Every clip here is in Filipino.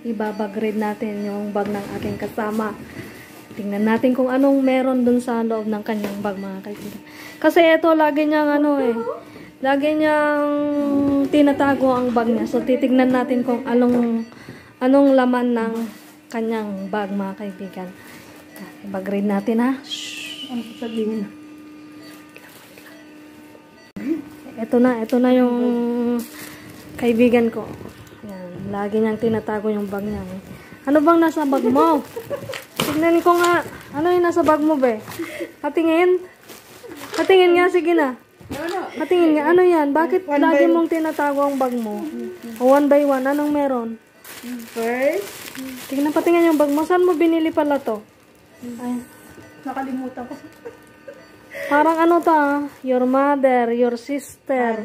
Ibabag-grade natin yung bag ng aking kasama. Tingnan natin kung anong meron dun sa loob ng kanyang bag, mga kaibigan. Kasi ito, lagi niyang lagi niyang tinatago ang bag niya. So, titignan natin kung anong laman ng kanyang bag, mga kaibigan. Ibag-grade natin, ha? Shhh! Ano sasabihin? Ito na yung kaibigan ko. Yan, lagi niyang tinatago yung bag niya. Ano bang nasa bag mo? Tignan ko nga. Ano yung nasa bag mo, be? Patingin? Patingin nga, sige na. Patingin nga, ano yan? Bakit lagi mong tinatago ang bag mo? One by one, anong meron? First. Tignan, patingin yung bag mo. Saan mo binili pala to? Ay. Nakalimutan ko. Parang ano ta? Your mother, your sister.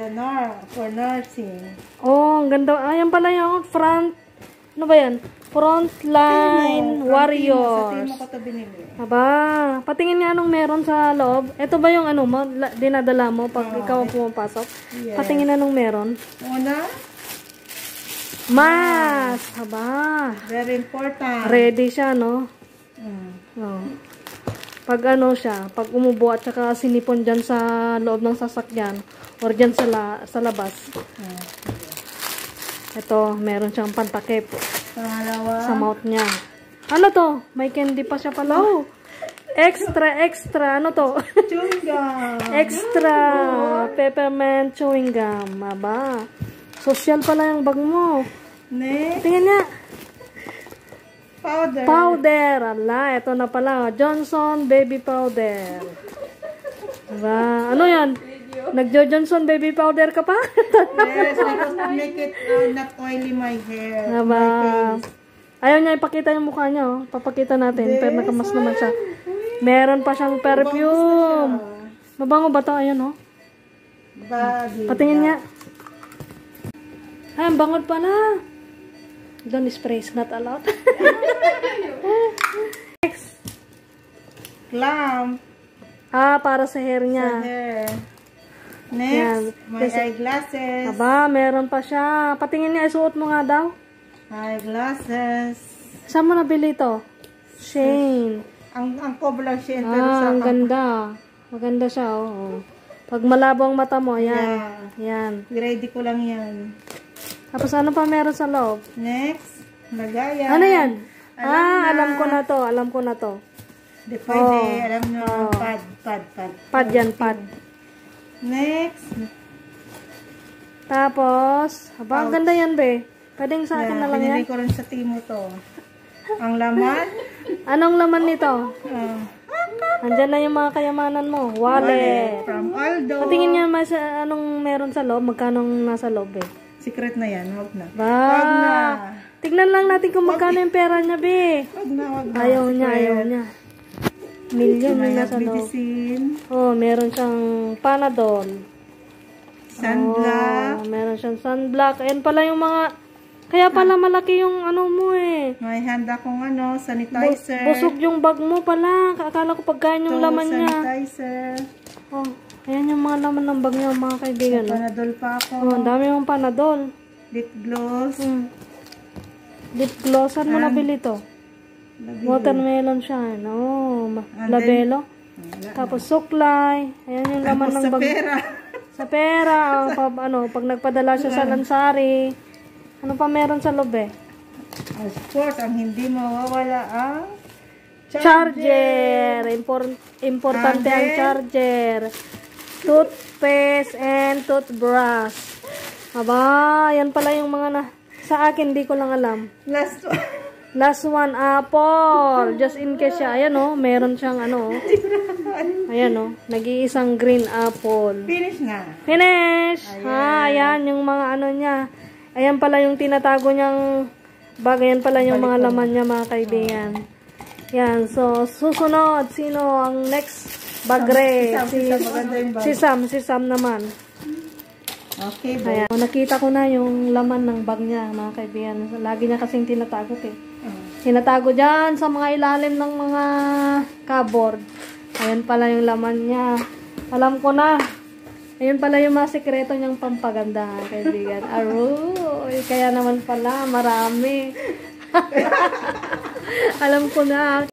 For nursing. Oh, ang ganda. Ayan pala yung front. Ano ba yan? Frontline Warriors. Sa timo ko ito binili. Aba, patingin nga anong meron sa loob. Ito ba yung ano mo, dinadala mo pag ikaw ang pumapasok? Yes. Patingin anong meron. Una? Mask! Aba. Very important. Ready siya, no? Oh. Pag ano siya, pag umubo at saka sinipon dyan sa loob ng sasakyan or dyan sa labas. Ito, meron siyang pantakip. Pangalawa. Sa mouth niya. Ano to? May candy pa siya pala. Oh. Extra. Ano to? Chewing gum. Extra. Peppermint chewing gum. Aba. Social pala yung bag mo. Next. Tingnan niya. Powder. Ala, ito na pala. Johnson Baby Powder. Aba. Ano yan? Nagjo-Johnson Baby Powder ka pa? Yes, because to make it not oily my hair. Aba. Ayaw niya ipakita yung mukha niya. Oh. Papakita natin. Yes. Pero nakamas naman siya. Meron pa siyang perfume. Mabango ba ito? Ayan, oh. Patingin niya. Ay, ang bangod pala. Don't spray. It's not allowed. Next. Clamp. Ah, para sa hair niya. Sa hair. Next, my eyeglasses. Aba, meron pa siya. Patingin niya, isuot mo nga daw. Eyeglasses. Saan mo nabili ito? Shane. Ang cobbler Shane. Ang ganda. Maganda siya, oh. Pag malabo ang mata mo, ayan. Yeah. Yan. Ready ko lang yan. Tapos ano pa meron sa loob? Next, lagayan. Ano yan? Alam ko na to. Di pwede, alam nyo. Pad. Pad yan, pad. Next. Tapos, ang ganda yan, be. Pwedeng sa akin na lang yan. Pinili ko rin sa timo to. Ang laman? Anong laman nito? Andyan na yung mga kayamanan mo. Wallet. From Aldo. Patingin niya anong meron sa loob. Magkano nasa loob, eh. Secret na yan. Huwag na. Wag na. Tignan lang natin kung magkano yung pera niya, be. Wag na. Ayaw niya. Million na nasa loob. Oh, meron siyang Panadol. Sunblock. Meron siyang sunblock. Ayan pala yung mga... Kaya pala malaki yung ano mo, eh. May handa kong sanitizer. Busog yung bag mo pala. Akala ko pagkain yung laman niya. Sanitizer. Oh, ayan yung mga laman ng bag niya, mga kaibigan. Panadol pa ako. Oh, ang dami yung Panadol. Lip gloss. Lip gloss. Saan mo nabili to? Watermelon siya. Labelo. Tapos suklay. Ayan yung laman ng bag. Sa pera. Pag nagpadala siya sa Lansari. Ano pa meron sa loob, eh? Of course, ang hindi mawawala ang charger. Importante ang charger. Toothpaste and toothbrush. Aba, yan pala yung mga sa akin, di ko lang alam. Last one, apple. Just in case siya. Ayan, oh. Meron siyang ayan, oh. Nag-iisang green apple. Finish na. Finish! Ayan, yung mga niya. Ayan pala yung tinatago niyang bag. Ayan pala yung mga laman niya, mga kaibigan. Yan. So, susunod. Sino ang next bagre? Si Sam naman. Okay, ayan. Nakita ko na yung laman ng bag niya, mga kaibigan. Lagi niya kasing tinatago, eh. Tinatago dyan sa mga ilalim ng mga cupboard. Ayan pala yung laman niya. Alam ko na. Ayun pala yung mga sekreto niyang pampaganda, kaibigan. Aroy, kaya naman pala, marami. Alam ko na.